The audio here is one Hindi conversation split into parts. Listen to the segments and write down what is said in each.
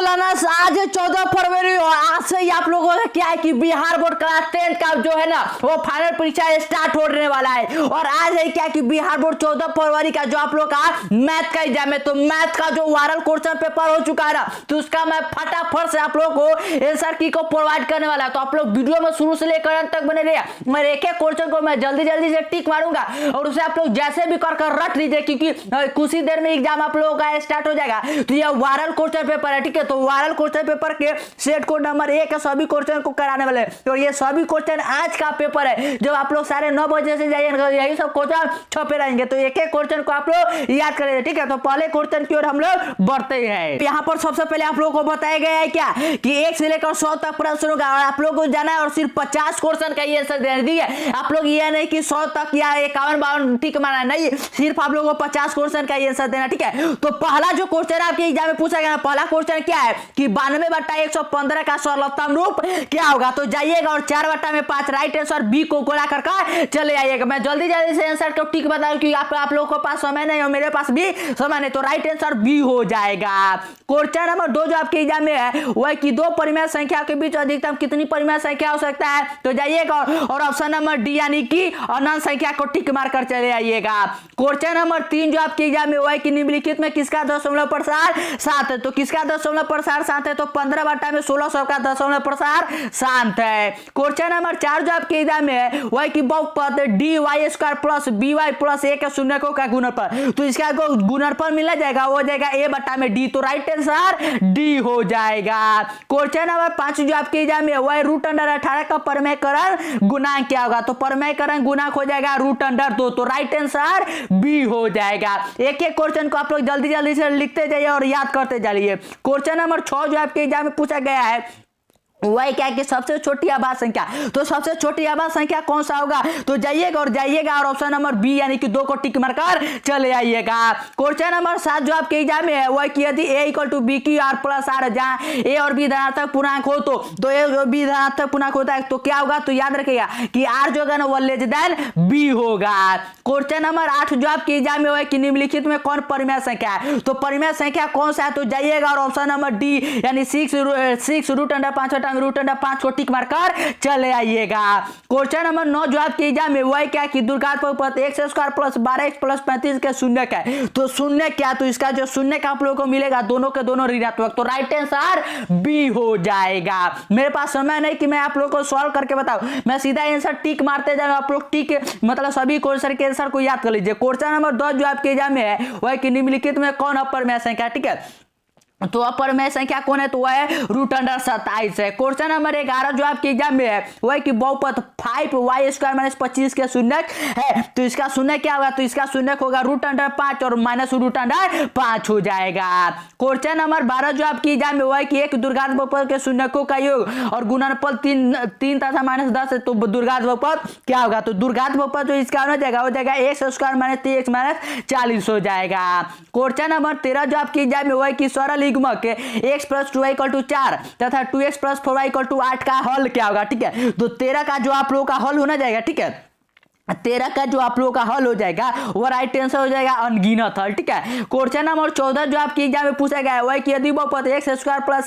मौलाना आज 14 फरवरी और आज से ही आप लोगों का क्या है कि बिहार बोर्ड क्लास 10 का जो है ना वो फाइनल परीक्षा स्टार्ट होने वाला है। और आज है क्या कि बिहार बोर्ड 14 फरवरी का जो आप लोग का मैथ का एग्जाम है, तो मैथ का जो वायरल क्वेश्चन पेपर हो चुका है ना, तो उसका मैं फटाफट से आप लोग को आंसर की को प्रोवाइड करने वाला है। तो आप लोग वीडियो में शुरू से लेकर अंत तक बने रहिए। मैं एक एक क्वेश्चन को मैं जल्दी से टिक मारूंगा और उसे आप लोग जैसे भी कर रट लीजिए, क्योंकि कुछ ही देर में एग्जाम आप लोगों का स्टार्ट हो जाएगा। तो यह वायरल क्वेश्चन पेपर है, ठीक है। तो वायरल क्वेश्चन पेपर के सेट कोड नंबर 1 सभी क्वेश्चन को कराने वाले हैं। तो ये सभी क्वेश्चन आज का पेपर है, जब आप लोग 9:30 बजे से जाइएगा यही सब क्वेश्चन छपे रहेंगे। तो एक एक क्वेश्चन को आप लोग याद करेंगे, ठीक है। तो पहले क्वेश्चन की ओर हम लोग बढ़ते हैं। यहाँ पर सबसे पहले आप लोगों को बताया गया है क्या कि 1 से लेकर 100 तक प्रश्न होगा और आप लोग को जाना है और सिर्फ 50 क्वेश्चन का ये आंसर देना, ठीक है। आप लोग ये नहीं कि 100 तक या 51-52 टिक मारना, नहीं, सिर्फ आप लोगों को 50 क्वेश्चन का ये आंसर देना, ठीक है। तो पहला जो क्वेश्चन आपके एग्जाम में पूछा गया, पहला क्वेश्चन क्या है कि 92/115 का सरलतम रूप क्या होगा। तो जाइएगा और 4/5 राइट आंसर बी को गोला कर चले आइएगा। मैं जल्दी से आंसर को टिक बताऊं क्योंकि आप लोगों के पास समय नहीं और मेरे पास भी समय नहीं, तो राइट आंसर बी हो जाएगा। क्वेश्चन नंबर 2 जो आपके एग्जाम में है वह कि दो परिमेय संख्या के बीच अधिकतम कितनी परिमेय संख्या हो सकता है। तो जाइएगा और ऑप्शन नंबर डी यानी कि अनंत संख्या को टिक मार कर चले आइएगा। क्वेश्चन नंबर 3 जो आपके एग्जाम में हुआ है कि निम्नलिखित में किसका दशमलव प्रसार 7 है। तो किसका दशमलव प्रसार 7 है, तो 15/1600 का दशमलव प्रसार 7 है। क्वेश्चन नंबर 4 जो आपके एग्जाम में है वह कि बहुपद dy² plus by plus a के शून्यकों का गुणनफल। तो इसका गुणनफल मिला जाएगा, वो जाएगा a/d। तो राइट आंसर डी हो जाएगा। क्वेश्चन नंबर 5 जो आपके एग्जाम में वह √18 का परमेयकरण गुणांक क्या होगा। तो परमेयकरण गुणांक हो जाएगा √2। तो राइट आंसर बी हो जाएगा। एक एक क्वेश्चन को आप लोग जल्दी से लिखते जाइए और याद करते जाइए। क्वेश्चन नंबर 6 जो आपके एग्जाम में पूछा गया है वही क्या कि सबसे छोटी आबाद संख्या। तो सबसे छोटी आबाद संख्या कौन सा होगा। तो जाइएगा और ऑप्शन नंबर बी यानी कि 2 को टिक मारकर चले आइएगा। क्वेश्चन नंबर 7 जो आपके एग्जाम में है वह कि यदि a = b q r + r जहां a और b धनात्मक पूर्णांक हो तो a और b धनात्मक पूर्णांक होता है तो क्या होगा। तो याद रखिएगा कि r जो है ना वो लेस देन b होगा। क्वेश्चन नंबर 8 जो आपके एग्जाम में है कि निम्नलिखित में कौन परिमेय संख्या है। तो परिमेय संख्या कौन सा है। तो जाइएगा और ऑप्शन नंबर डी यानी 6 √5 को टिक मारकर चले आइएगा। क्वेश्चन नंबर 9 जो आपके एग्जाम में वह क्या कि दुर्घात बहुपद x² + 12x + 35 के शून्यक है। तो शून्य क्या, तो इसका जो शून्यक आप लोगों को मिलेगा दोनों के दोनों ऋणात्मक। तो राइट आंसर बी हो जाएगा। मेरे पास समय नहीं कि मैं आप लोगों को सॉल्व करके बताऊं, मैं सीधा आंसर टिक मारते जाऊं, आप लोग टिक मतलब सभी क्वेश्चन के आंसर को याद कर लीजिए। क्वेश्चन नंबर 10 जो आपके एग्जाम में है वह कि निम्नलिखित में कौन अपरिमेय संख्या, ठीक है। तो अपरिमेय संख्या कौन है, तो वह है √27 है। क्वेश्चन नंबर 11 जो आपके एग्जाम में है वह कि बहुपद 5y² - 25 के शून्यक है। तो इसका शून्यक क्या होगा। तो इसका शून्यक होगा √5 और -√5 हो जाएगा। क्वेश्चन नंबर 12 जो आपके एग्जाम में वह है कि एक दुर्घात बहुपद के शून्यकों का योग और गुणनफल 3 तथा -10 है। तो दुर्घात बहुपद क्या होगा। तो दुर्घात बहुपद जो इसका हो जाएगा x² - 3x - 40 हो जाएगा। क्वेश्चन नंबर 13 जो आपके एग्जाम में वह है कि सरल के x + 2y = 4 तथा 2x + 4y = 8 का हल क्या होगा, ठीक है। तो 13 का जो आप लोगों का हल होना जाएगा, ठीक है। 13 का जो आप लोगों का हल हो जाएगा वो राइट आंसर हो जाएगा अनगिनत हल, ठीक है। क्वेश्चन नंबर 14 जो आपके एग्जाम में पूछा गया है वह कि यदि बहुपद x² +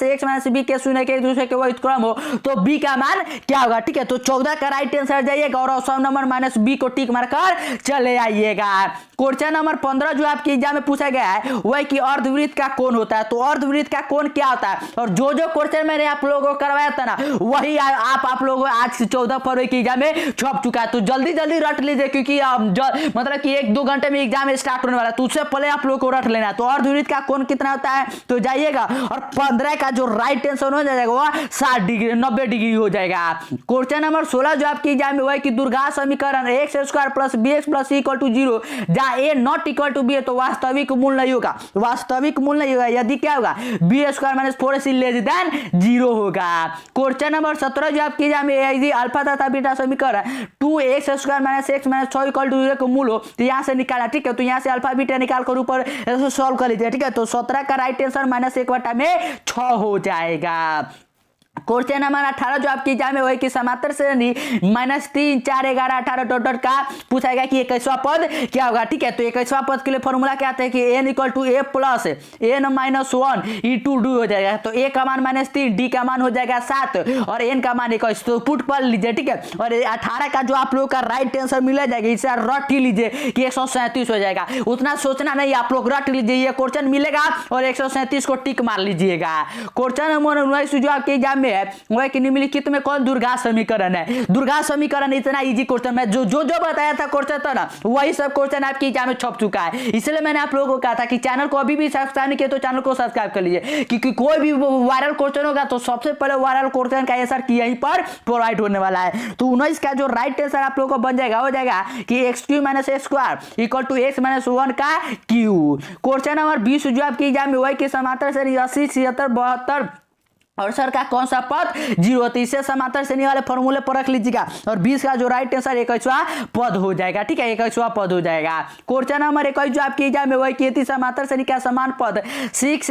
x - b के शून्य के एक दूसरे के वही क्रम हो तो b का मान क्या होगा, ठीक है। तो 14 का राइट आंसर जाइएगा और ऑप्शन नंबर -b को टिक मारकर चले आइएगा। क्वेश्चन नंबर 15 जो आपके एग्जाम में पूछा गया है वह कि अर्धवृत्त का कोण होता है। तो अर्धवृत्त का कोण क्या होता है और जो क्वेश्चन मैंने आप लोगों को करवाया था ना वही आप लोगों आज 14 फरवरी के एग्जाम में छप चुका है। तो जल्दी रट लीजिए क्योंकि मतलब कि 1-2 घंटे में एग्जाम स्टार्ट होने वाला है, तो उससे पहले आप लोगों को रट लेना है। तो अर्धवृत्त का कोण कितना होता है। तो जाइएगा और 15 का जो राइट आंसर हो जाएगा वो 90 डिग्री हो जाएगा। क्वेश्चन नंबर 16 जो आपके एग्जाम में हुआ है कि दुर्घात समीकरण x² + bx + c = 0 जहां a ≠ b है तो वास्तविक मूल नहीं होगा। वास्तविक मूल नहीं होगा यदि क्या होगा b² - 4ac < 0 होगा। क्वेश्चन नंबर 17 जो आपके एग्जाम में यदि अल्फा तथा बीटा समीकरण 2x² - x - 6 = 0 का मूल हो तो यहाँ से निकाला, ठीक है। तो यहाँ से अल्फा बीटा निकाल कर ऊपर सॉल्व कर लीजिए, ठीक है। तो 17 का राइट आंसर -1/6 हो जाएगा। क्वेश्चन नंबर 18 जो आपकी एग्जाम में वही कि समांतर श्रेणी -3 4 11 18 डॉट का पूछा गया कि 21वां पद क्या होगा। ठीक है, तो 21वां पद के लिए फॉर्मूला क्या आता है कि n = a plus n - 1 * d हो जाएगा। तो a का मान -3, d का मान हो जाएगा 7 और n का मान 21। तो पुट पढ़ लीजिए। ठीक है, और 18 का जो आप लोग का राइट आंसर मिला जाएगा इसे रट ही लीजिए कि 137 हो जाएगा। उतना सोचना नहीं, आप लोग रट लीजिए, ये क्वेश्चन मिलेगा और 137 को टिक मार लीजिएगा। क्वेश्चन नंबर 19 जो आपके एग्जाम में है वह कि निम्नलिखित में कौन दुर्घात समीकरण है। दुर्घात समीकरण इतना इजी क्वेश्चन मैं जो बताया था क्वेश्चन था ना, वही सब क्वेश्चन आपके एग्जाम में छप चुका है। इसलिए मैंने आप लोगों को कहा था कि चैनल को अभी भी सब्सक्राइब नहीं किया तो चैनल को सब्सक्राइब कर लीजिए, क्योंकि कोई भी वायरल क्वेश्चन होगा तो सबसे पहले वायरल क्वेश्चन का आंसर यहीं पर प्रोवाइड होने वाला है। तो 19 का जो राइट आंसर आप लोगों को बन जाएगा हो जाएगा कि x³ - x² = x - 1 का क्यूब। क्वेश्चन नंबर 20 जो आपके एग्जाम में वही कि समांतर श्रेणी 80 76 72 और सर का कौन सा पद 0 होती है। इससे समांतर श्रेणी वाले फॉर्मूले पर रख लीजिएगा और 20 का जो राइट आंसर 21वां पद हो जाएगा। ठीक है, 21वां पद हो जाएगा। क्वेश्चन नंबर 21 जो आपके एग्जाम में वही कि समांतर श्रेणी का समान पद 6 -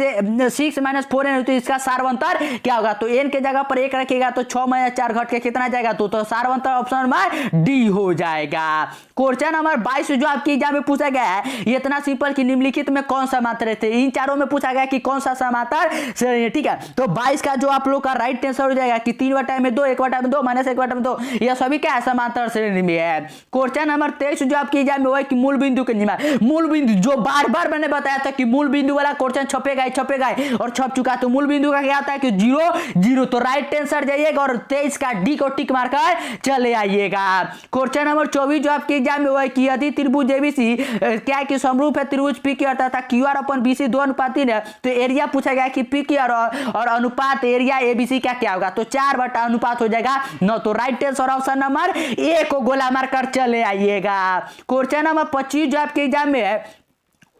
4 n, तो इसका सारवंतर क्या होगा। तो n के जगह पर 1 रखिएगा तो 6 - 4 घट के कितना जाएगा, तो सारवंतर ऑप्शन नंबर डी हो जाएगा। क्वेश्चन नंबर 22 जो आपके एग्जाम में पूछा गया है ये इतना सिंपल कि निम्नलिखित में कौन सा समांतर थे। इन चारों में पूछा गया कि कौन सा समांतर श्रेणी। ठीक है, तो 22 का जो आप लोग का राइट आंसर हो जाएगा कि 3/2 1/2 -1/2 यह सभी क्या समांतर श्रेणी में है। क्वेश्चन नंबर 23 जो आपके एग्जाम में वही कि मूल बिंदु के नियम, मूल बिंदु जो बार बार मैंने बताया था कि मूल बिंदु वाला क्वेश्चन छपेगा और छप चुका। तो मूल बिंदु का क्या आता है कि 0 0, तो राइट आंसर जाइएगा और 23 का डी को टिक मारकर चले आइएगा। क्वेश्चन नंबर 24 जो आपके एग्जाम में वही कि यदि त्रिभुज एबीसी क्या कि समरूप है त्रिभुज पी क्यू तथा QR/BC 2 अनुपात 3 है, तो एरिया पूछा गया कि पी क्यू और अनुपात एरिया एबीसी क्या होगा, तो 4/अनुपात हो जाएगा 9। तो राइट आंसर ऑप्शन नंबर ए को गोला मारकर चले आइएगा। क्वेश्चन नंबर 25 जो आपके एग्जाम में है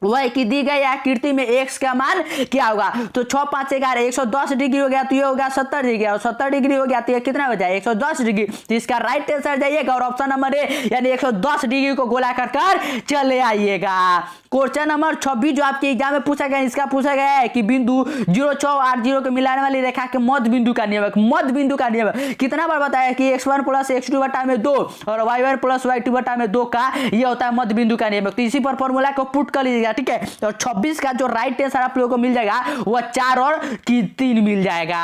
वह कि दी गई आकृति में x का मान क्या होगा। तो 6 5 11 110 डिग्री हो गया तो ये होगा 70 डिग्री और 70 डिग्री हो गया तो ये कितना हो जाए 110 डिग्री। तो इसका राइट आंसर जाइएगा और ऑप्शन नंबर ए यानी 110 डिग्री को गोला कर चले आइएगा। क्वेश्चन नंबर 26 जो आपके एग्जाम में पूछा गया इसका पूछा गया है कि बिंदु 0 6 8 0 के मिलाने वाली रेखा के मध्य बिंदु का नियम, मध्य बिंदु का नियम कितना बार बताया कि x1 + x2 2 और y1 + y2 2 का ये होता है मध्य बिंदु का नियम। तो इसी पर फॉर्मूला को पुट कर लीजिएगा। ठीक है, तो 26 का जो राइट आंसर आप लोगों को मिल जाएगा वह 4 और 3 मिल जाएगा।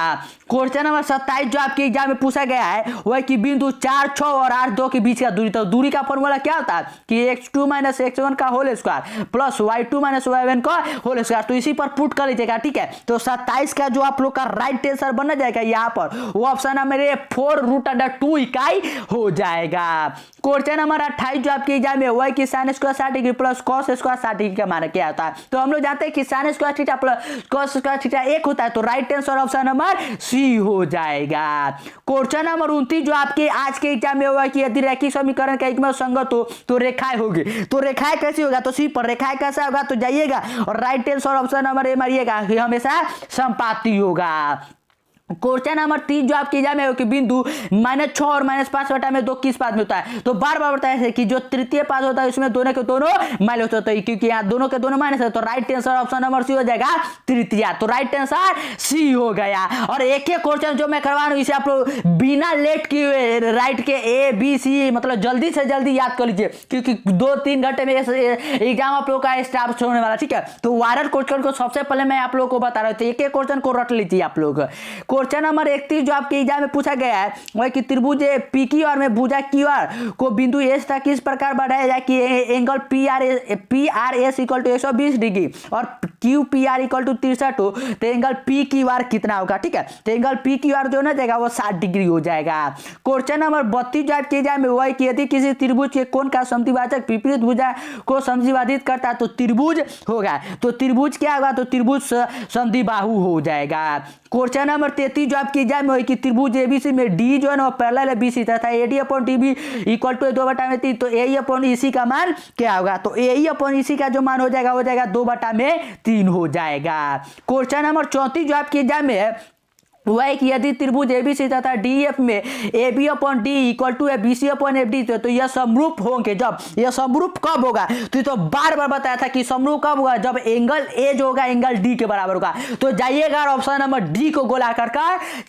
क्वेश्चन नंबर 27 जो आपके एग्जाम में पूछा गया है वह कि बिंदु 4 6 और 8 2 के बीच का दूरी, तो दूरी का फॉर्मूला क्या होता है कि x2 - x1 का whole square plus y2 - y1 का होल स्क्वायर। तो इसी पर पुट कर लीजिएगा। ठीक है, तो 27 का जो आप लोग का राइट आंसर बन जाएगा यहाँ पर वो ऑप्शन नंबर ए 4√2 इकाई हो जाएगा। क्वेश्चन नंबर 28 जो आपके एग्जाम में वह कि sin² 60 degree plus cos² 60 degree का मान क्या होता है। तो हम लोग जानते हैं कि sin² theta plus cos² theta 1 होता है। तो right answer option number C हो जाएगा। क्वेश्चन नंबर 29 जो आपके आज के एग्जाम में होगा कि यदि रैखिक समीकरण का एकमत संगत हो तो रेखाएं होगी। तो रेखाएं कैसी होगा, तो सी पर रेखाएं कैसा होगा तो जाइएगा और right answer option number A मारिएगा कि हमेशा संपाती होगा। क्वेश्चन नंबर 30 जो आपके एग्जाम में हो कि बिंदु -6 और -5/2 किस पाद में होता है। तो बार बार बताया है कि जो तृतीय पाद होता है उसमें दोनों के दोनों माइनस होता है, क्योंकि यहाँ दोनों के दोनों माइनस है। तो right answer option number C हो जाएगा तृतीय। तो राइट आंसर सी हो गया। और एक क्वेश्चन जो मैं करवा रहा हूँ इसे आप लोग बिना लेट किए राइट के ए बी सी मतलब जल्दी से जल्दी याद कर लीजिए, क्योंकि 2-3 घंटे में एग्जाम आप लोग का स्टार्ट होने वाला। ठीक है, तो वायरल क्वेश्चन को सबसे पहले मैं आप लोग को बता रहा हूँ, एक क्वेश्चन को रट लीजिए आप लोग। क्वेश्चन नंबर 31 जो आपके एग्जाम में पूछा गया है वह कि त्रिभुज PQR में भुजा QR को बिंदु S तक किस प्रकार बढ़ाया जाए कि एंगल PRS = 120 डिग्री और QPR = 63 हो, तो एंगल PQR कितना होगा। ठीक है, तो एंगल PQR जो ना जाएगा वो 60 डिग्री हो जाएगा। क्वेश्चन नंबर 32 जो आपके एग्जाम में वह कि यदि किसी त्रिभुज के कोण का समद्विभाजक विपरीत भुजा को समद्विभाजित करता है तो त्रिभुज होगा। तो त्रिभुज क्या होगा, तो त्रिभुज समद्विबाहु हो जाएगा। क्वेश्चन नंबर 33 जो आपके एग्जाम में हो कि त्रिभुज एबीसी में डी जो है ना पैरेलल है बीसी तथा AD/DB = 2/3, तो AE/EC का मान क्या होगा। तो AE/EC का जो मान हो जाएगा 2/3 हो जाएगा। क्वेश्चन नंबर 34 जो आपके एग्जाम में है वह है कि यदि त्रिभुज एबीसी तथा डीएफ में A B upon D equal to है B C upon F D, तो यह समरूप होंगे। जब यह समरूप कब होगा, तो बार बार बताया था कि समरूप कब होगा, जब एंगल ए जो होगा एंगल डी के बराबर होगा। तो जाइएगा और ऑप्शन नंबर डी को गोला कर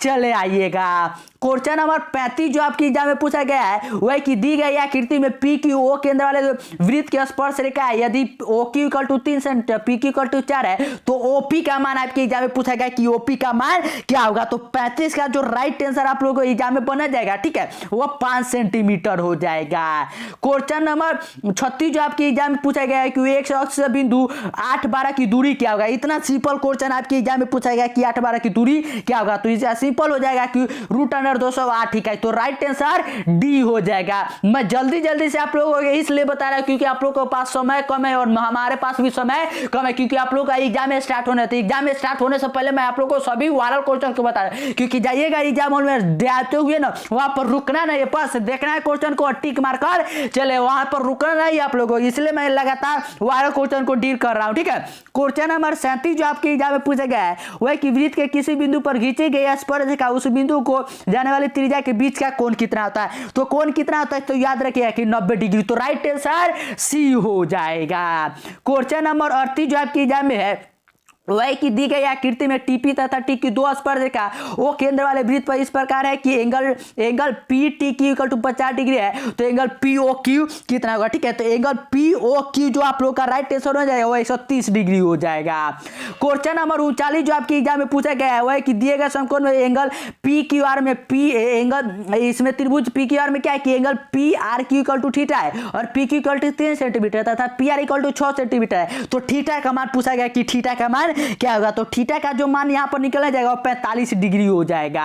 चले आइएगा। क्वेश्चन नंबर 35 जो आपकी एग्जाम में पूछा गया है वह कि दी गई आकृति में पी क्यू ओ केंद्र वाले वृत्त के स्पर्श रेखा है, यदि O Q equal to 3 centimetre P Q equal to 4 है, तो ओपी का मान आपके एग्जाम में पूछा गया कि ओपी का मान क्या होगा। तो 35 का जो राइट आंसर आप लोगों को एग्जाम में बना जाएगा, ठीक है, वह 5 सेंटीमीटर हो जाएगा। क्वेश्चन नंबर 36 जो आपके एग्जाम में पूछा गया है कि एक अक्ष से बिंदु 8 12 की दूरी क्या होगा। इतना सिंपल क्वेश्चन आपके एग्जाम में पूछा गया कि 8 12 की दूरी क्या होगा, तो इसे सिंपल हो जाएगा कि √208, ठीक है। तो राइट आंसर डी हो जाएगा। मैं जल्दी से आप लोगों को इसलिए बता रहा हूं क्योंकि आप लोगों के पास समय कम है और हमारे पास भी समय कम है, क्योंकि आप लोगों का एग्जाम स्टार्ट होने थे। एग्जाम स्टार्ट होने से पहले मैं आप लोगों को सभी वायरल क्वेश्चन को बता रहा हूं, क्योंकि जाइएगा एग्जाम हॉल में जाते हुए ना वहां पर रुकना नहीं है, बस देखना है क्वेश्चन को टिक मारकर चले, वहां पर रुकना नहीं आप लोगों को, इसलिए मैं लगातार वायरल क्वेश्चन को डील कर रहा हूं, ठीक है। क्वेश्चन नंबर 37 जो आपके एग्जाम में पूछा गया है वह कि वृत्त के किसी बिंदु पर खींची गई स्पर्शरेखा उस बिंदु को जाने वाली त्रिज्या के बीच का कोण कितना होता है। तो कोण कितना होता है, तो याद रखिएगा कि 90 डिग्री। तो राइट आंसर सी हो जाएगा। क्वेश्चन नंबर 38 जो आपके एग्जाम में है वह की दी गई आकृति में टीपी तथा टी की दो स्पर्शरेखा वो केंद्र वाले वृत्त पर इस प्रकार है कि angle P T Q equal to 50 degree है, तो एंगल पी ओ क्यू कितना होगा, ठीक है। तो एंगल पी ओ क्यू जो आप लोग का राइट आंसर हो जाएगा वो 130 डिग्री हो जाएगा। क्वेश्चन नंबर 39 जो आपके एग्जाम में पूछा गया है वह कि दिए गए समकोण में एंगल पी क्यू आर में पी एंगल इसमें त्रिभुज पी क्यू आर में क्या है कि angle P R Q equal to theta है और P Q equal to 3 centimetre तथा P R equal to 6 centimetre है। तो थीटा का मान पूछा गया कि थीटा का मान क्या होगा, तो थीटा का जो मान यहां पर निकला जाएगा 45 डिग्री हो जाएगा।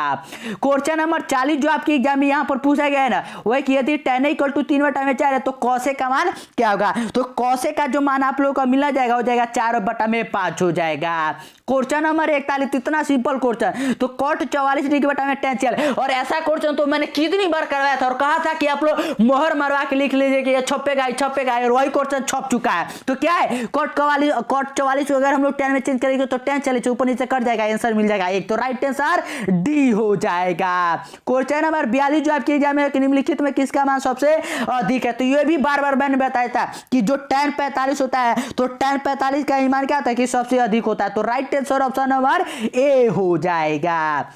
क्वेश्चन नंबर 40 जो आपके एग्जाम में यहां पर पूछा गया है ना वह कि यदि tan इक्वल टू 3/4 है तो cos का मान क्या होगा। तो cos का जो मान आप लोगों को मिला जाएगा हो जाएगा 4/5 हो जाएगा। क्वेश्चन नंबर 41 इतना सिंपल क्वेश्चन, तो cot 44 डिग्री बटा में tan 4, और ऐसा क्वेश्चन तो मैंने कितनी बार करवाया था और कहा था कि आप लोग मोहर मरवा के लिख लीजिए कि ये छपेगा और वही क्वेश्चन छप चुका है। तो क्या है cot 44 अगर हम लोग tan में चेंज करेंगे तो tan 40 ऊपर नीचे कट जाएगा, आंसर मिल जाएगा एक। तो राइट आंसर डी हो जाएगा। क्वेश्चन नंबर 42 जो आपके एग्जाम में निम्नलिखित में किसका मान सबसे अधिक है। तो ये भी बार बार मैंने बताया था कि जो tan 45 होता है तो tan 45 का मान क्या होता है कि सबसे अधिक होता है। तो राइट आंसर ऑप्शन नंबर ए हो जाएगा।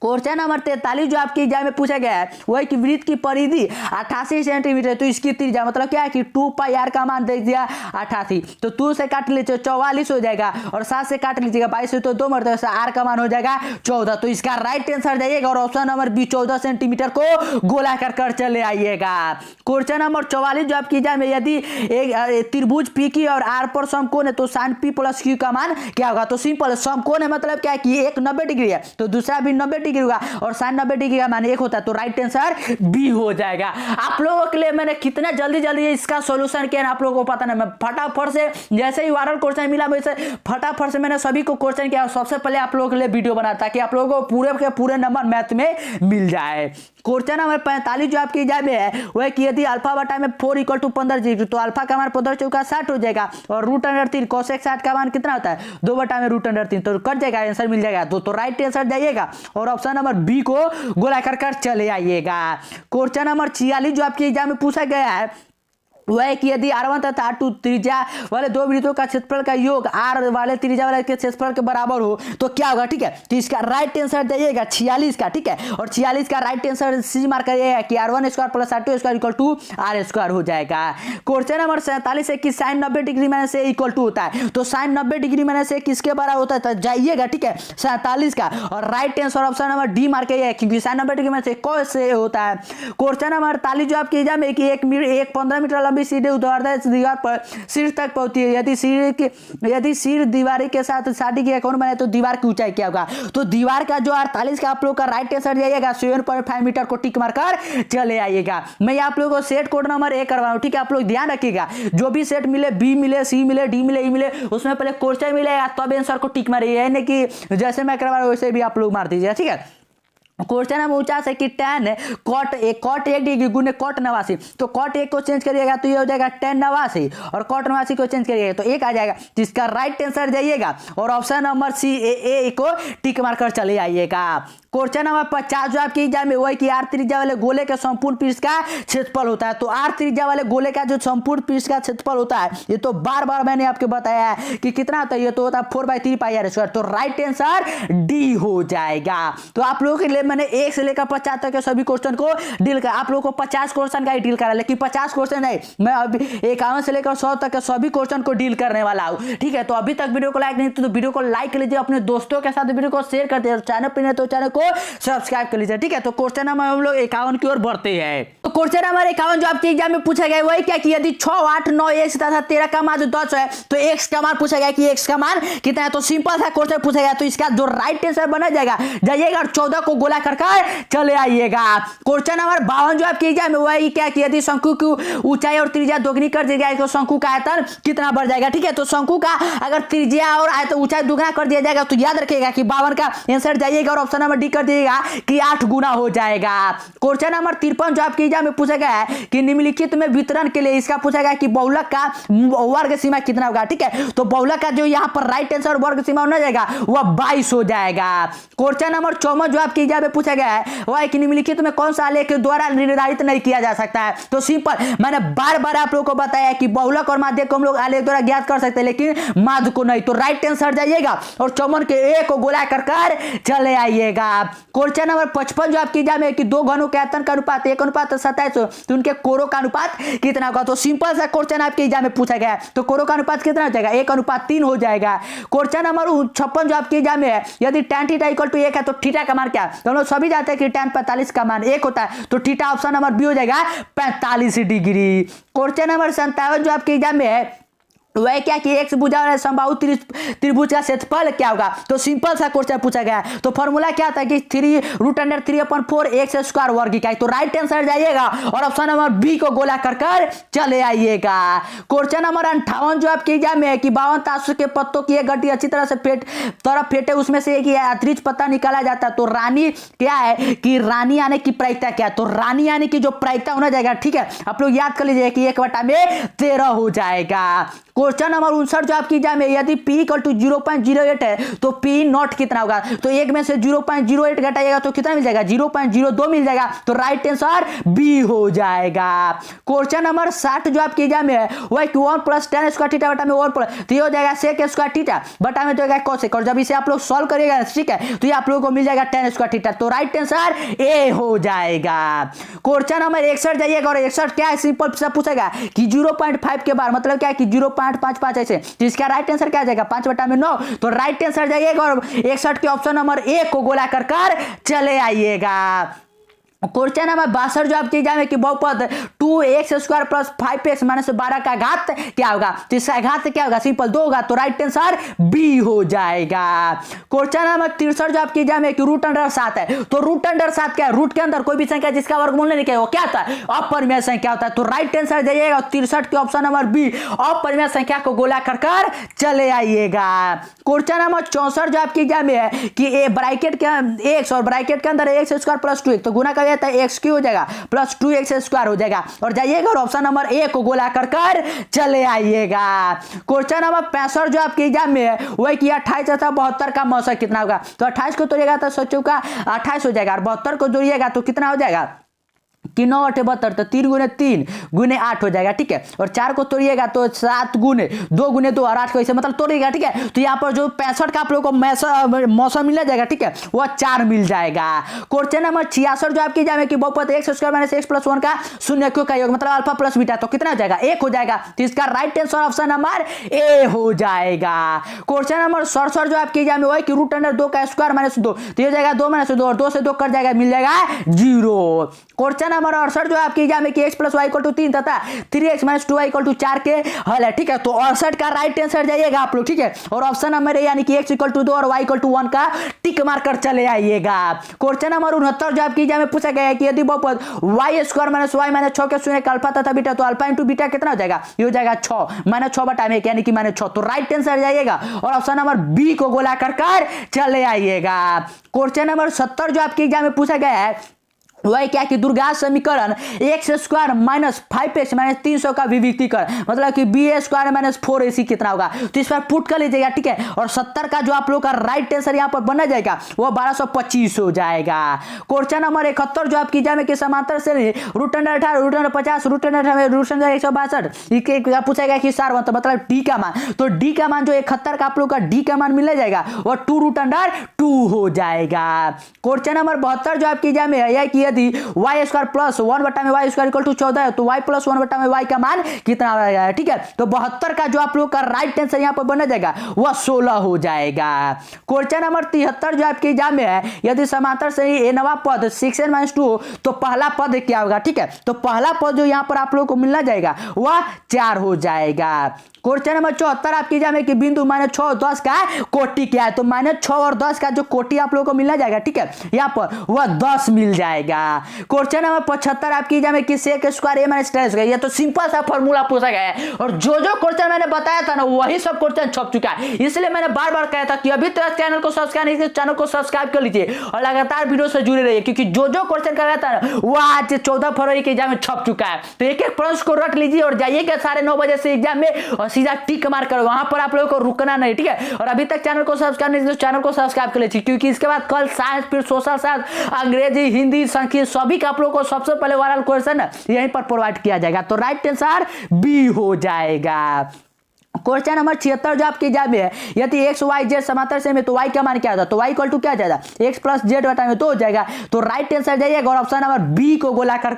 क्वेश्चन नंबर 43 जो आपके एग्जाम में पूछा गया है वह कि वृत्त की परिधि 88 सेंटीमीटर, तो इसकी त्रिज्या मतलब क्या है कि 2πr का मान दे दिया 88, तो 2 से काट लीजिए 44 हो जाएगा और 7 से काट लीजिएगा 22 तो 2 मरते आर का मान हो जाएगा 14। तो इसका राइट आंसर जाइएगा और ऑप्शन नंबर बी 14 सेंटीमीटर को गोला कर चले आइएगा। क्वेश्चन नंबर 44 जो आपके एग्जाम में यदि एक त्रिभुज पी की और आर पर समकोण है तो sin p प्लस क्यू का मान क्या होगा। तो सिंपल समकोण है मतलब क्या है कि एक 90 डिग्री है तो दूसरा भी 90 डिग्री होगा और sin 90 डिग्री का मान 1 होता है। तो राइट आंसर बी हो जाएगा। आप लोगों के लिए मैंने कितना जल्दी इसका सॉल्यूशन किया आप लोगों को पता नहीं, मैं फटाफट से जैसे ही वायरल क्वेश्चन मिला वैसे फटाफट से मैंने सभी को क्वेश्चन किया, सबसे पहले आप लोगों के लिए वीडियो बनाया ताकि आप लोगों को पूरे के पूरे नंबर मैथ में मिल जाए। क्वेश्चन नंबर 45 जो आपकी एग्जाम में है वह कि यदि अल्फा बटा में 4 इक्वल टू 15 डिग्री, तो अल्फा का मान 15 चौका 60 हो जाएगा और √3 cosec 60 का मान कितना होता है 2 बटा में √3, तो कट जाएगा आंसर मिल जाएगा। तो राइट आंसर जाइएगा और ऑप्शन नंबर बी को गोला कर चले आइएगा। क्वेश्चन नंबर 46 जो आपके एग्जाम में पूछा गया है वह कि यदि R1 तथा R2 त्रिज्या वाले दो वृत्तों का क्षेत्रफल का योग R वाले त्रिज्या वाले के क्षेत्रफल के बराबर हो तो क्या होगा, ठीक है। तो इसका राइट आंसर जाइएगा 46 का, ठीक है, और 46 का राइट आंसर सी मार्क करिएगा कि R1 square plus R2 square equal to R square हो जाएगा। क्वेश्चन नंबर 47 है कि sin 90 डिग्री माइनस से इक्वल टू होता है, तो sin 90 डिग्री माइनस से किसके बराबर होता है, तो जाइएगा, ठीक है, 47 का, और right answer option number D mark करिएगा क्योंकि sin 90 डिग्री माइनस से cos से होता है। क्वेश्चन नंबर 48 जो आपके एग्जाम में कि एक 15 मीटर लंबी सीढ़ी उतारता दीवार पर शीर्ष तक पहुंचती है, यदि शीर्ष दीवार के साथ 60 की कोण बने तो दीवार की ऊंचाई क्या होगा। तो दीवार का जो 48 का आप लोग का राइट आंसर जाइएगा 7.5 मीटर को टिक मारकर चले आइएगा। मैं आप लोगों को सेट कोड नंबर ए करवाऊं, ठीक है, आप लोग ध्यान रखिएगा जो भी सेट मिले बी मिले सी मिले डी मिले ई मिले उसमें पहले क्वेश्चन मिलेगा तब आंसर को टिक मारिएगा, यानी कि जैसे मैं करवा रहा हूं वैसे भी आप लोग मार दीजिएगा, ठीक है। क्वेश्चन हम ऊंचा से कि टेन कॉट एक डिग्री गुने कॉट 89, तो कॉट एक को चेंज करिएगा तो ये हो जाएगा टेन 89 और कॉट 89 को चेंज करिएगा तो एक आ जाएगा, जिसका राइट आंसर जाइएगा और ऑप्शन नंबर सी ए को टिक मारकर चले आइएगा। क्वेश्चन नंबर 50 जो आपके एग्जाम में वही कि आर त्रिज्या वाले गोले के संपूर्ण पृष्ठ का क्षेत्रफल होता है। तो आर त्रिज्या वाले गोले का जो संपूर्ण पृष्ठ का क्षेत्रफल होता है ये तो बार बार मैंने आपको बताया है कि कितना होता है, ये तो होता है 4/3 पाई आर स्क्वायर। तो राइट आंसर डी हो जाएगा। तो आप लोगों के लिए मैंने 1 से लेकर 50 तक के सभी क्वेश्चन को डील कर, आप लोगों को 50 क्वेश्चन का ही डील करा, लेकिन 50 क्वेश्चन नहीं, मैं अभी 51 से लेकर 100 तक के सभी क्वेश्चन को डील करने वाला हूं। ठीक है, तो अभी तक वीडियो को लाइक नहीं तो वीडियो को लाइक कर लीजिए, अपने दोस्तों के साथ वीडियो को शेयर कर दीजिए, चैनल पर नहीं तो चैनल को सब्सक्राइब कर लीजिए। ठीक है, तो क्वेश्चन नंबर हम लोग 51 की ओर बढ़ते हैं। तो क्वेश्चन नंबर 51 जो आपके एग्जाम में पूछा गया वही क्या कि यदि 6, 8, 9, 1 तथा 13 का मान 10 है तो x का मान पूछा गया कि x का मान कितना है। तो सिंपल सा क्वेश्चन पूछा गया, तो इसका जो राइट आंसर बना जाएगा जाइएगा और 14 को गोला कर चले आइएगा। क्वेश्चन नंबर 52 जो आपके एग्जाम में वही क्या कि यदि शंकु की ऊंचाई और त्रिज्या दोगुनी कर दी जाए तो शंकु का आयतन कितना बढ़ जाएगा। ठीक है, तो शंकु का अगर त्रिज्या और आयतन ऊंचाई दुगना कर दिया जाएगा तो याद रखिएगा कि 52 का आंसर जाइएगा और ऑप्शन नंबर डी कर दिएगा कि 8 गुना हो जाएगा। क्वेश्चन नंबर 53 जो आपके एग्जाम में पूछा गया है कि निम्नलिखित में वितरण के लिए इसका पूछा गया कि बहुलक का वर्ग सीमा कितना होगा। ठीक है, तो बहुलक का जो यहाँ पर राइट आंसर वर्ग सीमा होना जाएगा वह 22 हो जाएगा। क्वेश्चन नंबर 54 जो आपके एग्जाम में पूछा गया है वह है कि निम्नलिखित में कौन सा आलेख के द्वारा निर्धारित नहीं किया जा सकता है। तो सिंपल मैंने बार बार आप लोगों को बताया कि बहुलक और माध्य को हम लोग आलेख द्वारा ज्ञात कर सकते हैं लेकिन माध्य को नहीं। तो राइट आंसर जाइएगा और 54 के ए को गोला कर चले आइएगा। क्वेश्चन नंबर 55 जो आपकी एग्जाम में कि दो घनों के आयतन का अनुपात 1:27 तो उनके कोरों का अनुपात कितना होगा। तो सिंपल सा क्वेश्चन आपके एग्जाम में पूछा गया है, तो कोरों का अनुपात कितना हो जाएगा 1:3 हो जाएगा। क्वेश्चन नंबर 56 जो आपके एग्जाम में है यदि tan थीटा इक्वल टू 1 है तो थीटा का मान क्या है। तो हम लोग सभी जानते हैं कि tan 45 का मान 1 होता है, तो थीटा ऑप्शन नंबर बी हो जाएगा 45 डिग्री। क्वेश्चन नंबर 57 जो आपके एग्जाम में है वह क्या कि एक्स भुजा वाले समबाहु त्रिभुज का क्षेत्रफल क्या होगा। तो सिंपल सा क्वेश्चन पूछा गया है, तो फॉर्मूला क्या था कि 3√3/4 एक्स स्क्वायर वर्ग इकाई। तो राइट आंसर जाइएगा और ऑप्शन नंबर बी को गोला कर चले आइएगा। क्वेश्चन नंबर 58 जो आपके एग्जाम में है कि 52 ताश के पत्तों की एक गड्डी अच्छी तरह से फेंटे उसमें से एक अतिरिक्त पत्ता निकाला जाता है। तो रानी क्या है कि रानी आने की प्रायिकता क्या है। तो रानी आने की जो प्रायिकता होना जाएगा, ठीक है, आप लोग याद कर लीजिए कि 1/13 हो जाएगा। क्वेश्चन नंबर 59 जो आपकी एग्जाम में यदि p इक्वल टू 0.08 है तो p नॉट कितना होगा। तो एक में से 0.08 घटाइएगा तो कितना मिल जाएगा 0.02 मिल जाएगा। तो राइट आंसर बी हो जाएगा। क्वेश्चन नंबर 60 जो आपकी एग्जाम में है वह 1 + tan स्क्वायर थीटा बटा में 1 तो ये हो जाएगा sec स्क्वायर थीटा बटा में तो होगा cosec। और जब इसे आप लोग सॉल्व करिएगा, ठीक है, तो ये आप लोगों को मिल जाएगा tan स्क्वायर थीटा। तो राइट आंसर ए हो जाएगा। क्वेश्चन नंबर 61 जाइएगा और 61 क्या है सिंपल सा पूछेगा कि 0.5 के बार मतलब क्या है कि 0.55 ऐसे, तो इसका राइट आंसर क्या आ जाएगा 5/9। तो राइट आंसर जाइएगा और 61 के ऑप्शन नंबर ए को गोला कर चले आइएगा। क्वेश्चन नंबर 62 जो आपके एग्जाम में कि बहुपद 2x² + 5x - 12 का घात क्या होगा। तो इसका घात क्या होगा सिंपल 2 होगा। तो राइट आंसर बी हो जाएगा। क्वेश्चन नंबर 63 जो आपके एग्जाम में कि √7 है, तो √7 क्या है, रूट के अंदर कोई भी संख्या जिसका वर्गमूल नहीं किया वो क्या होता है अपरिमेय संख्या होता है। तो राइट आंसर जाइएगा 63 के ऑप्शन नंबर बी अपरिमेय संख्या को गोला कर चले आइएगा। क्वेश्चन नंबर 64 जो आपके एग्जाम में है कि ए ब्रैकेट के x और ब्रैकेट के अंदर x² + 2x तो गुना कर एक्स क्यू हो जाएगा प्लस 2x² हो जाएगा। और जाइएगा और ऑप्शन नंबर ए को गोला कर चले आइएगा। क्वेश्चन नंबर 65 जो आपके एग्जाम में है वही कि 28 तथा 72 का मौसम कितना होगा। तो 28 को तोड़िएगा तो 7 का 28 हो जाएगा और 72 को जोड़िएगा तो कितना हो जाएगा कि 9 × 8 = 72, तो 3 × 3 × 8 हो जाएगा। ठीक है, और 4 को तोड़िएगा तो 7 × 2 × 2 और 8 को ऐसे मतलब तोड़िएगा। ठीक है, तो यहाँ पर जो 65 का आप लोगों को मौसम मिल जाएगा, ठीक है, वह 4 मिल जाएगा। क्वेश्चन नंबर 66 जो आपकी एग्जाम में कि बहुपद x² - x + 1 का शून्यकों का योग मतलब अल्फा प्लस बीटा तो कितना हो जाएगा 1 हो जाएगा। तो इसका राइट आंसर ऑप्शन नंबर ए हो जाएगा। क्वेश्चन नंबर 67 जो आपकी एग्जाम में वही कि √2 का स्क्वायर -2 तो ये हो जाएगा 2 - 2 और 2 से 2 कट जाएगा मिल जाएगा 0। क्वेश्चन नंबर 68 जो आपकी एग्जाम में कि x plus y equal to 3 तथा 3x minus 2y equal to 4 के हल है, ठीक है। तो 68 का राइट आंसर जाइएगा आप लोग, ठीक है। और ऑप्शन नंबर यानी कि x इक्वल टू 2 और y इक्वल टू 1 का टिक मारकर चले आइएगा। क्वेश्चन नंबर 69 जो आपकी एग्जाम में पूछा गया है कि यदि बहुपद y square minus y minus 6 के शून्य का अल्फा तथा बीटा, तो अल्फा इंटू बीटा कितना हो जाएगा, ये हो जाएगा 6 माइनस 6 बटा में 1 यानी कि माइनस 6। तो राइट आंसर जाइएगा और ऑप्शन नंबर बी को गोला कर चले आइएगा। क्वेश्चन नंबर 70 जो आपके एग्जाम में पूछा गया है वह क्या कि दुर्घात समीकरण x square minus 5x minus 300 का विविधीकरण, मतलब कि बी ए स्क्वायर माइनस 4ac कितना होगा, तो इस पर पुट कर लीजिएगा, ठीक है। और 70 का जो आप लोग का राइट आंसर यहाँ पर बना जाएगा वो 1225 हो जाएगा। क्वेश्चन नंबर 71 जो आपकी एग्जाम में समांतर से root under 18 root under 50 root under root under 162 पूछा गया कि सार तो मतलब डी का मान, तो डी का मान जो 71 का आप लोग का डी का मान मिल जाएगा वो 2 रूट अंडर 2 हो जाएगा। क्वेश्चन नंबर 72 जो आपकी एग्जाम में है कि यदि y स्क्वायर प्लस 1 बटा में y स्क्वायर इक्वल टू 14 है, तो y प्लस 1 बटा में y का मान कितना हो जाएगा, ठीक है। तो 72 का जो आप लोग का राइट आंसर यहाँ पर बना जाएगा वह 16 हो जाएगा। क्वेश्चन नंबर 73 जो आपके एग्जाम में है यदि समांतर से ए नवा पद 6n माइनस 2, तो पहला पद क्या होगा, ठीक है। तो पहला पद जो यहाँ पर आप लोग को मिलना जाएगा वह 4 हो जाएगा। क्वेश्चन नंबर 74 आपकी एग्जाम में कि बिंदु माइनस 6 और 10 का कोटि क्या है, तो माइनस 6 और 10 का जो कोटि आप लोगों को मिलना जाएगा, ठीक है, यहाँ पर वह 10 मिल जाएगा। क्वेश्चन नंबर 75 आपकी एग्जाम में कि सेक स्क्वायर ए माइनस टेन स्क्वायर, ये तो सिंपल सा फॉर्मूला पूछा गया है और जो क्वेश्चन मैंने बताया था ना वही सब क्वेश्चन छप चुका है, इसलिए मैंने बार बार कहा था कि अभी तक चैनल को सब्सक्राइब नहीं किया चैनल को सब्सक्राइब कर लीजिए और लगातार वीडियो से जुड़े रहिए, क्योंकि जो क्वेश्चन कर रहा था ना वो आज 14 फरवरी के एग्जाम में छप चुका है। तो एक एक प्रश्न को रट लीजिए और जाइएगा 9:30 बजे से एग्जाम में और सीधा टिक मार कर वहां पर आप लोगों को रुकना नहीं, ठीक है। और अभी तक चैनल को सब्सक्राइब नहीं तो चैनल को सब्सक्राइब कर लीजिए, क्योंकि इसके बाद कल साइंस फिर सोशल साइंस अंग्रेजी हिंदी संस्कृत सभी का आप लोगों को सबसे पहले वायरल क्वेश्चन यहीं पर प्रोवाइड किया जाएगा। तो राइट आंसर बी हो जाएगा। क्वेश्चन नंबर 76 जो आपकी एग्जाम में है यदि एक्स वाई जेड समांतर से में तो वाई का मान क्या होता, तो वाई इक्वल टू क्या जाएगा एक्स प्लस जेड बटा में 2 हो जाएगा। तो राइट आंसर जाइएगा और ऑप्शन नंबर बी को गोला कर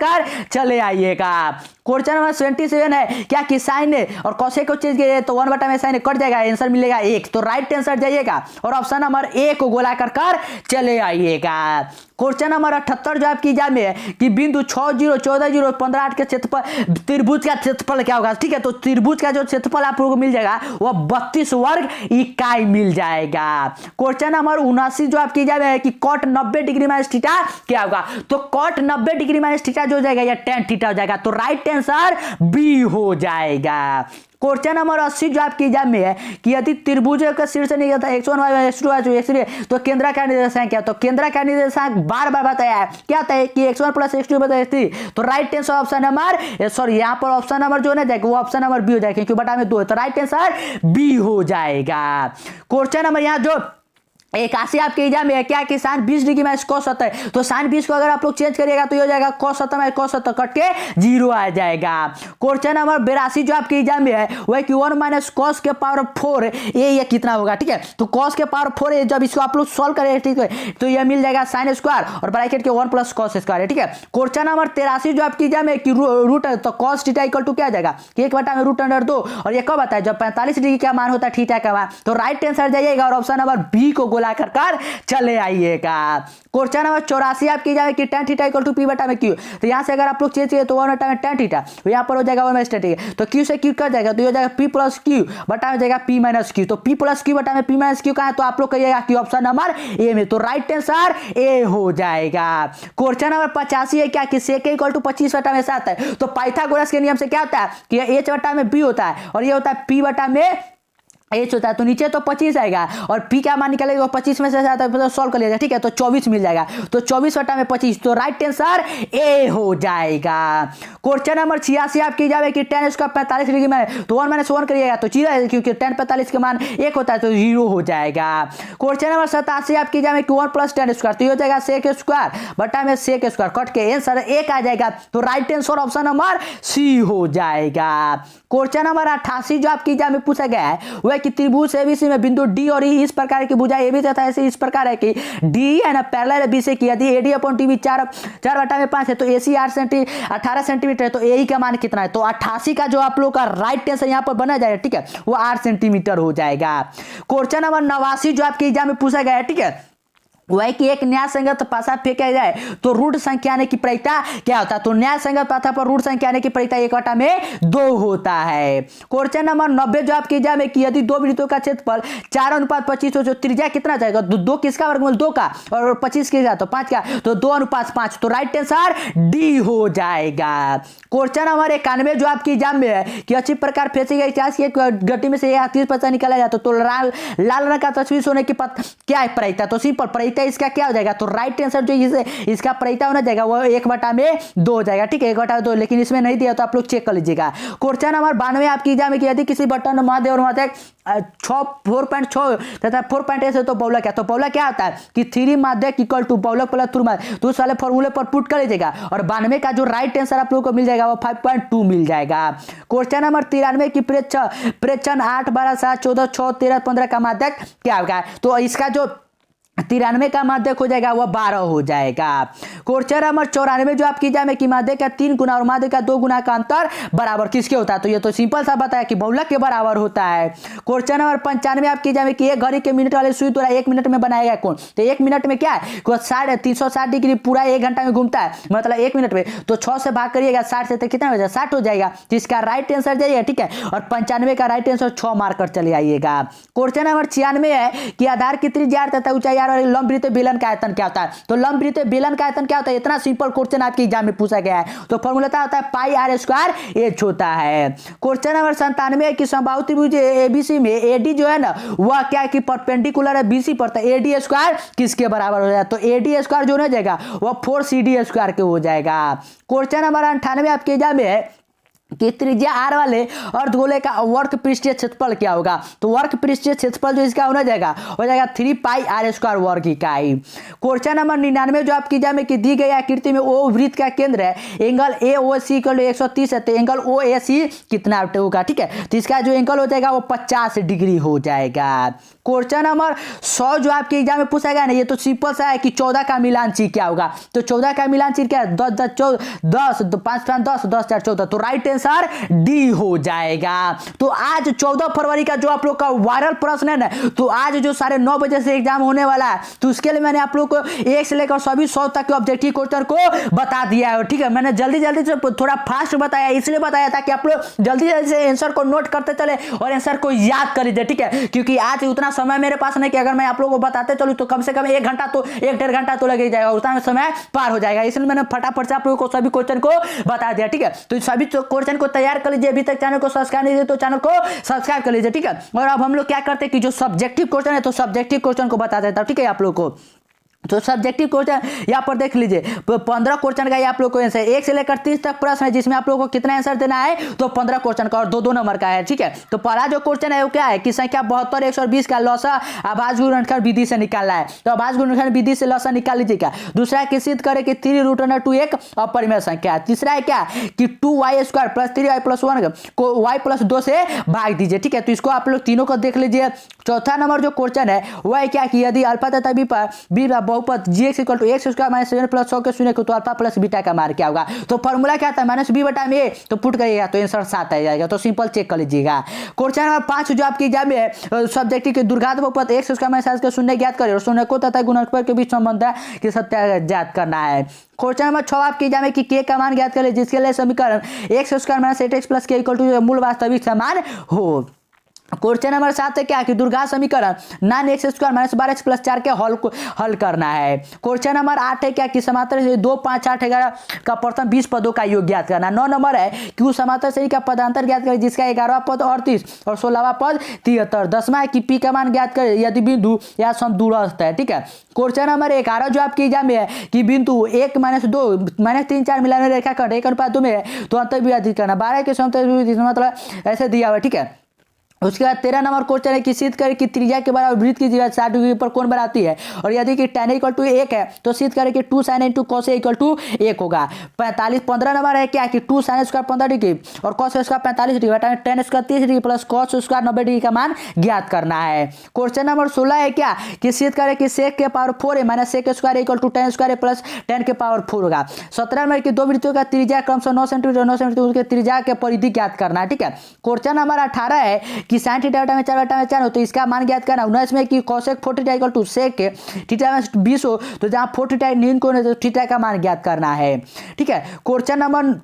चले आइएगा। क्वेश्चन नंबर 77 है क्या कि साइन है और कोसेक को चेंज किया तो 1 बटा में साइन कट जाएगा, आंसर मिलेगा 1। तो राइट आंसर जाइएगा और ऑप्शन नंबर ए को गोला कर चले आइएगा। क्वेश्चन नंबर 78 जो आपकी एग्जाम में है कि बिंदु 6 0 14 0 15 8 के क्षेत्रफल त्रिभुज का क्षेत्रफल क्या होगा, ठीक है। तो त्रिभुज का जो क्षेत्रफल आप लोगों को मिल जाएगा वह 32 वर्ग इकाई मिल जाएगा। क्वेश्चन नंबर 79 जो आपकी एग्जाम में है कि कॉट 90 डिग्री माइनस थीटा क्या होगा, तो कॉट 90 डिग्री माइनस थीटा जो हो जाएगा या tan थीटा हो जाएगा। तो राइट आंसर बी हो जाएगा। क्वेश्चन नंबर 80 जो आपकी एग्जाम में है कि यदि त्रिभुज का शीर्ष नहीं होता x1 y x2 y x3 तो केंद्र का निर्देशांक क्या, तो केंद्र का निर्देशांक बार बार बताया है क्या था कि x1 प्लस x2 बटा x3। तो right answer option number sorry यहाँ पर ऑप्शन नंबर जो ना जाएगा वो ऑप्शन नंबर बी हो जाएगा, क्योंकि बटा में 2 है। तो राइट आंसर बी हो जाएगा। क्वेश्चन नंबर यहाँ जो 81 आपके एग्जाम में है क्या कि साइन 20 डिग्री माइनस cos 70 है, तो साइन 20 को अगर आप लोग चेंज करिएगा तो ये हो जाएगा cos 70 माइनस cos 70 कट के 0 आ जाएगा। क्वेश्चन नंबर 82 जो आपके एग्जाम में है वह कि 1 माइनस cos के पावर 4 ये कितना होगा, ठीक है। तो cos के पावर 4 जब इसको आप लोग सॉल्व करेंगे, ठीक है, तो ये मिल जाएगा साइन स्क्वायर और ब्रैकेट के 1 प्लस cos स्क्वायर है, ठीक है। क्वेश्चन नंबर 83 जो आपकी एग्जाम में कि रूट है तो cos थीटा इक्वल टू क्या जाएगा 1 बटा में रूट अंडर 2 और ये कब आता है जब 45 डिग्री का मान होता है थीटा का मान। तो राइट आंसर जाइएगा और ऑप्शन नंबर बी को गोला कर चले आइएगा। क्वेश्चन नंबर 84 आपकी जाए कि tan theta equal to p बटा में q, तो यहां से अगर आप लोग चेंज करिए तो 1 बटा में tan थीटा, तो यहां पर हो जाएगा 1 माइनस tan थीटा, तो q से q कट जाएगा तो ये हो जाएगा p प्लस q बटा में जाएगा p माइनस q। तो p प्लस q बटा में p माइनस q का है तो आप लोग कहिएगा कि ऑप्शन नंबर ए में। तो राइट आंसर ए हो जाएगा। क्वेश्चन नंबर 85 है क्या कि sec इक्वल टू 25 बटा में 7 है, तो पाइथागोरस के नियम से क्या होता है कि h बटा में b होता है और ये होता है p बटा में h होता है, तो नीचे तो 25 आएगा और p का मान निकलेगा 25 में से आता है तो सॉल्व कर लिया, ठीक है। तो 24 मिल जाएगा, तो 24 बटा में 25, तो राइट आंसर ए हो जाएगा। क्वेश्चन नंबर 86 आपकी जाए कि tan स्क्वायर 45 डिग्री में तो 1 माइनस 1 करिएगा तो 0 है, क्योंकि tan 45 के मान 1 होता है तो 0 हो जाएगा। क्वेश्चन नंबर 87 आपकी जाए कि 1 प्लस tan स्क्वायर तो ये हो जाएगा sec स्क्वायर बटा में sec स्क्वायर कट के आंसर 1 आ जाएगा। तो right answer option number C हो जाएगा। क्वेश्चन नंबर 88 जो आपकी एग्जाम में पूछा गया है वह कि त्रिभुज एबीसी में बिंदु डी और ई इस प्रकार की भुजा एबी तथा ऐसे इस प्रकार है कि डी है ना पैरेलल बी से कि यदि एडी अपॉन टीबी 4 बटा में 5 है तो एसी 18 सेंटीमीटर है, तो एई का मान कितना है, तो 88 का जो आप लोग का राइट आंसर यहाँ पर बना जाएगा, ठीक है, वो 8 सेंटीमीटर हो जाएगा। क्वेश्चन नंबर 89 जो आपके एग्जाम में पूछा गया है, ठीक है, वही कि एक न्याय संगत पासा फेंका जाए तो रूट संख्या आने की प्रयिकता क्या होता है, तो न्याय संगत पासा पर रूट संख्या आने की प्रयिकता 1/2 होता है। क्वेश्चन नंबर 90 जो आपकी एग्जाम में कि यदि दो वृत्तों का क्षेत्रफल 4:25 हो, जो त्रिज्या कितना जाएगा, दो किसका वर्गमूल 2 का और 25 किसका तो 5 का, तो 2:5, तो राइट आंसर डी हो जाएगा। क्वेश्चन नंबर 91 जो आपकी एग्जाम में है कि अच्छी प्रकार फेंसी गई इतिहास की गड्डी में से 30% निकाला जाता तो लाल रंग का तस्वीर सोने की क्या है प्रयिकता, तो सिंपल प्रयिकता इसका क्या हो जाएगा, तो राइट आंसर जो इसका प्रयिकता होना जाएगा वो 1/2 हो जाएगा, ठीक है 1/2, लेकिन इसमें नहीं दिया तो आप लोग चेक कर लीजिएगा। क्वेश्चन नंबर 92 आपकी एग्जाम में कि यदि किसी बटन माध्य और माध्य 4.6 तथा 4.8 है तो बहुलक क्या, तो बहुलक क्या होता है कि 3 माध्यक इक्वल टू बहुलक प्लस 2 माध्यक, तो उस वाले फॉर्मूले पर पुट कर लीजिएगा और 92 का जो राइट आंसर आप लोगों को मिल जाएगा वो 5.2 मिल जाएगा। क्वेश्चन नंबर 93 की प्रेक्षण 8, 12, 7, 14, 6, 13, 15 का माध्यक क्या होगा, तो इसका जो 93 का माध्यक हो जाएगा वह 12 हो जाएगा। क्वेश्चन नंबर 94 जो आपकी एग्जाम में कि माध्यक का 3 गुना और माध्यक का 2 गुना का अंतर बराबर किसके होता है, तो ये तो सिंपल सा बताया कि बहुलक के बराबर होता है। क्वेश्चन नंबर 95 आपकी एग्जाम में कि एक घड़ी के मिनट वाले सुई द्वारा 1 मिनट में बनाया गया कोण, तो 1 मिनट में क्या है 360 डिग्री पूरा 1 घंटा में घूमता है, मतलब 1 मिनट में, तो 6 से भाग करिएगा 60 से तो कितना हो जाएगा 60 हो जाएगा, जिसका राइट आंसर जाइएगा, ठीक है, और 95 का राइट आंसर 6 मार्क कर चले आइएगा। क्वेश्चन नंबर 96 है कि आधार की त्रिज्या तथा ऊंचाई वाले लंब वृत्त बेलन का आयतन क्या होता है, तो लंब वृत्त बेलन का आयतन क्या होता है, इतना सिंपल क्वेश्चन आपके एग्जाम में पूछा गया है, तो फॉर्मूला क्या होता है पाई r स्क्वायर h होता है। क्वेश्चन नंबर 97 कि समबाहु त्रिभुज एबीसी में एडी जो है ना वह क्या है कि परपेंडिकुलर है बीसी पर, तो एडी स्क्वायर किसके बराबर हो जाएगा, तो एडी स्क्वायर जो हो जाएगा वह 4cd स्क्वायर के हो जाएगा। क्वेश्चन नंबर 98 आपके एग्जाम में है कि त्रिज्या r वाले अर्धगोले का वर्ग पृष्ठीय क्षेत्रफल क्या होगा, तो वर्ग पृष्ठीय क्षेत्रफल जो इसका होना जाएगा हो जाएगा 3 पाई r स्क्वायर वर्ग इकाई। क्वेश्चन नंबर 99 जो आपकी एग्जाम में कि दी गई आकृति में ओ वृत्त का केंद्र है, एंगल AOC 130 है, तो एंगल OAC कितना होगा, ठीक है, तो इसका जो एंगल हो जाएगा वो 50 डिग्री हो जाएगा। क्वेश्चन नंबर 100 जो आपके एग्जाम में पूछा गया ना, ये तो सिंपल सा है कि 14 का मिलान चिन्ह क्या होगा, तो 14 का मिलान चिन्ह क्या है 10 5 10 10 4 14, तो राइट आंसर डी हो जाएगा। तो आज 14 फरवरी का जो आप लोग का वायरल प्रश्न है ना, तो आज जो 9:30 बजे से एग्जाम होने वाला है, तो उसके लिए मैंने आप लोग को 1 से लेकर सभी 100 तक के ऑब्जेक्टिव क्वेश्चन को बता दिया है, ठीक है, मैंने जल्दी से थोड़ा फास्ट बताया, इसलिए बताया ताकि आप लोग जल्दी से आंसर को नोट करते चले और आंसर को याद कर लीजिए, ठीक है, क्योंकि आज उतना समय मेरे पास नहीं कि अगर मैं आप लोगों को बताते चलूं तो कम से कम 1 घंटा तो 1-1.5 घंटा तो लग ही जाएगा, उतना समय पार हो जाएगा, इसलिए मैंने फटाफट से आप लोगों को सभी क्वेश्चन को बता दिया, ठीक है, तो सभी क्वेश्चन को तैयार कर लीजिए। अभी तक चैनल को सब्सक्राइब नहीं किया तो चैनल को सब्सक्राइब कर लीजिए, ठीक है, और अब हम लोग क्या करते हैं कि जो सब्जेक्टिव क्वेश्चन है तो सब्जेक्टिव क्वेश्चन को बता देता हूं, ठीक है आप लोग को। तो सब्जेक्टिव क्वेश्चन यहाँ पर देख लीजिए, 15 क्वेश्चन का ये आप लोग को आंसर 1 से लेकर 30 तक प्रश्न है, जिसमें आप लोगों को कितना आंसर देना है, तो 15 क्वेश्चन का और 2-2 नंबर का है, ठीक है। तो पहला जो क्वेश्चन है वो क्या है कि संख्या 72 120 का लौसा आभास गुणनखंड विधि से निकालना है, तो आभास गुणनखंड विधि से लौसा निकाल लीजिएगा। दूसरा है कि सिद्ध करे कि 3√2 एक अपरिमेय संख्या है। तीसरा है क्या कि 2y² + 3y + 1 को y + 2 से भाग दीजिए, ठीक है, तो इसको आप लोग तीनों को देख लीजिए। चौथा नंबर जो क्वेश्चन है वह है क्या कि यदि अल्फा तथा बीटा बहुपद gx = x² - 7 + 100 के शून्य को, तो अल्फा प्लस बीटा का मान क्या होगा, तो फॉर्मूला क्या था -b/a, तो पुट करिएगा तो आंसर 7 आ जाएगा, तो सिंपल चेक कर लीजिएगा। क्वेश्चन नंबर 5 जो आपकी एग्जाम में है सब्जेक्टिव के दुर्घात बहुपद x² - 7 के शून्य ज्ञात करें और शून्य को तथा गुणनफल के बीच संबंध है कि सत्य ज्ञात करना है। क्वेश्चन नंबर 6 आपकी एग्जाम में कि k का मान ज्ञात करें जिसके लिए समीकरण x² - 8x + k = मूल वास्तविक समान हो। क्वेश्चन नंबर 7 है क्या कि दुर्घात समीकरण 9x² - 12x + 4 के हल करना है। क्वेश्चन नंबर 8 है क्या कि समांतर श्रेणी 2 5 8 11 का प्रथम 20 पदों का योग ज्ञात करना। 9 नंबर है कि उस समांतर श्रेणी का पदांतर ज्ञात करें जिसका 11वां पद 38 और 16वां पद 73। 10वां है कि p का मान ज्ञात करें यदि बिंदु या सम दूरस्थ है, ठीक है। क्वेश्चन नंबर 11 जो आपकी एग्जाम में है कि बिंदु 1 - 2 - 3 4 मिलाने रेखाखंड 1:2 में है तो अंतर विभाजित करना। 12 के समतल मतलब ऐसे दिया हुआ, ठीक है। उसके बाद 13 नंबर क्वेश्चन है कि सिद्ध करें कि त्रिज्या के बराबर वृत्त की जीवा 60 डिग्री पर कोण बनाती है और यदि कि tan = 1 है तो सिद्ध करें कि 2 sin * cos = 1 होगा। 15 नंबर है क्या कि 2 sin² 15 डिग्री और cos² 45 degree tan² 30 degree plus cos² 90 degree का मान ज्ञात करना है। क्वेश्चन नंबर 16 है क्या कि सिद्ध करें कि sec के पावर 4 है -sec² = tan² प्लस tan के पावर 4 होगा। 17 नंबर की दो वृत्तों का त्रिज्या क्रमशः 9 सेंटीमीटर 9 सेंटीमीटर के त्रिज्या के परिधि ज्ञात करना है, ठीक है। क्वेश्चन नंबर 18 है कि साइन थीटा बटा में 4 हो तो इसका मान ज्ञात करना। 19 में कि cosec 4 theta equal to sec theta में 20 हो तो जहाँ 4 थीटा नीन कोण है तो थीटा का मान ज्ञात करना है। ठीक है, क्वेश्चन नंबर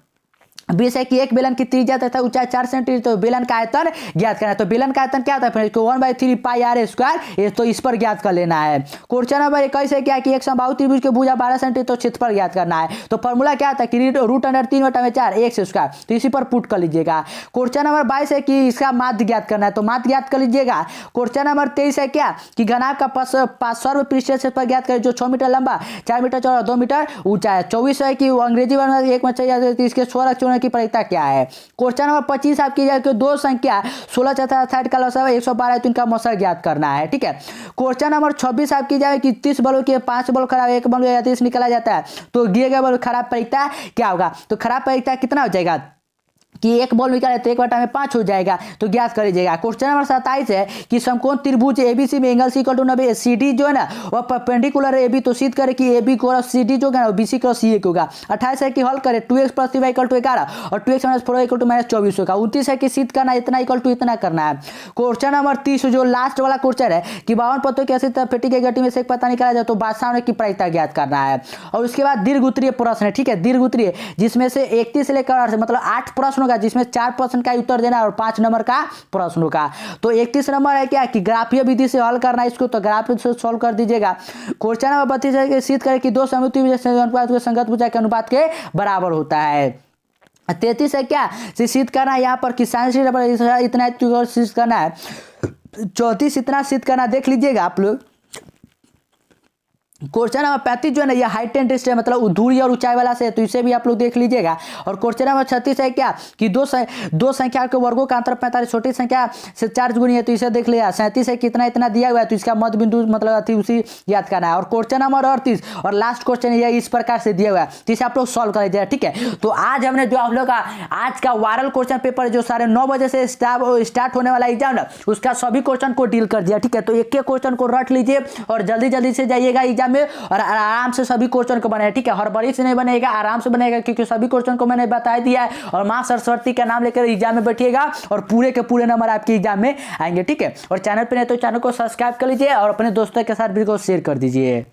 20 है कि एक बेलन की त्रिज्या तथा ऊंचाई 4 सेंटीमीटर तो बेलन का आयतन ज्ञात करना है। तो बेलन का आयतन क्या होता है फ्रेंड्स, 1/3 पाई आर स्क्वायर, तो इस पर ज्ञात कर लेना है। क्वेश्चन नंबर 21 है क्या कि एक समबाहु त्रिभुज के भुजा 12 सेंटीमीटर तो क्षेत्रफल ज्ञात करना है। तो फॉर्मूला क्या आता है कि √3/4 एक्स स्क्वायर, तो इसी पर पुट कर लीजिएगा। क्वेश्चन नंबर 22 है कि इसका माध्य ज्ञात करना है, तो माध्य ज्ञात कर लीजिएगा। क्वेश्चन नंबर 23 है क्या कि घनाभ का सर्वपृष्ठीय क्षेत्रफल ज्ञात करें जो 6 मीटर लंबा, 4 मीटर चौड़ा, 2 मीटर ऊंचा है। 24 है कि अंग्रेजी वर्ण में एक मच्छर इसके स्वर चुनने की प्रयोजन क्या है। क्वेश्चन नंबर 25 आपकी जाए कि दो संख्या 16 तथा 60 का लसाव 112 तो इनका मौसा ज्ञात करना है। ठीक है, क्वेश्चन नंबर 26 आपकी जाए कि 30 बलों के 5 बल खराब, 1 बल या 30 निकला जाता है तो दिए गए बल खराब परीक्षता क्या होगा। तो खराब परीक्षता कितना हो जाएगा कि एक बॉल निकाले तो 1/5 हो जाएगा, तो ज्ञात कर लीजिएगा। क्वेश्चन नंबर 27 है कि समकोण त्रिभुज एबीसी में एंगल सी = 90, सीडी जो है ना वह परपेंडिकुलर है एबी, तो सिद्ध करे कि एबी क्रॉस सीडी जो है ना बीसी क्रॉस सी होगा। 28 है कि हल करे 2x + 3y = 11 और 2x - 4y = -24 होगा। 29 है कि सिद्ध करना इतना इतना करना है। क्वेश्चन नंबर 30 जो लास्ट वाला क्वेश्चन है कि 52 पत्तों की 80 पेटी के गट्टी में से एक पत्ता निकाला जाए तो बादशाह की प्रायिकता ज्ञात करना है। और उसके बाद दीर्घ उत्तरीय प्रश्न है। ठीक है, दीर्घ उत्तरीय जिसमें से 31 से लेकर 8 मतलब 8 प्रश्न होगा, जिसमें 4 प्रश्न का उत्तर देना और 5 नंबर का प्रश्नों का। तो 31 नंबर है क्या कि ग्राफीय विधि से हल करना है इसको, तो ग्राफीय से सॉल्व कर दीजिएगा। क्वेश्चन नंबर 32 है कि सिद्ध करें कि दो सममित अनुपात के संगत भुजा के अनुपात के बराबर होता है। 33 है क्या सिद्ध करना है यहाँ पर कि साइन इतना सिद्ध करना है। 34 इतना सिद्ध करना देख लीजिएगा आप लोग। क्वेश्चन नंबर 35 जो है ना ये हाइट एंड डिस्टेंस मतलब दूरी और ऊंचाई वाला से, तो इसे भी आप लोग देख लीजिएगा। और क्वेश्चन नंबर 36 है क्या कि दो संख्या के वर्गों का अंतर 45 छोटी संख्या से 4 गुनी है, तो इसे देख लिया। 37 है कितना इतना दिया हुआ है तो इसका मध्य बिंदु मतलब अति उसी याद करना है। और क्वेश्चन नंबर 38 और लास्ट क्वेश्चन ये इस प्रकार से दिया हुआ है, तो इसे आप लोग सॉल्व कर लीजिएगा। ठीक है, तो आज हमने जो आप लोग का आज का वायरल क्वेश्चन पेपर जो 9:30 बजे से स्टार्ट होने वाला एग्जाम ना उसका सभी क्वेश्चन को डील कर दिया। ठीक है, तो एक एक क्वेश्चन को रट लीजिए और जल्दी से जाइएगा एग्जाम में और आराम से सभी क्वेश्चन को बनाए। ठीक है, हड़बड़ी से नहीं बनेगा, आराम से बनेगा क्योंकि सभी क्वेश्चन को मैंने बता दिया है। और मां सरस्वती का नाम लेकर एग्जाम में बैठिएगा और पूरे के पूरे नंबर आपके एग्जाम में आएंगे। ठीक है, और चैनल पर नहीं तो चैनल को सब्सक्राइब कर लीजिए और अपने दोस्तों के साथ वीडियो को शेयर कर दीजिए।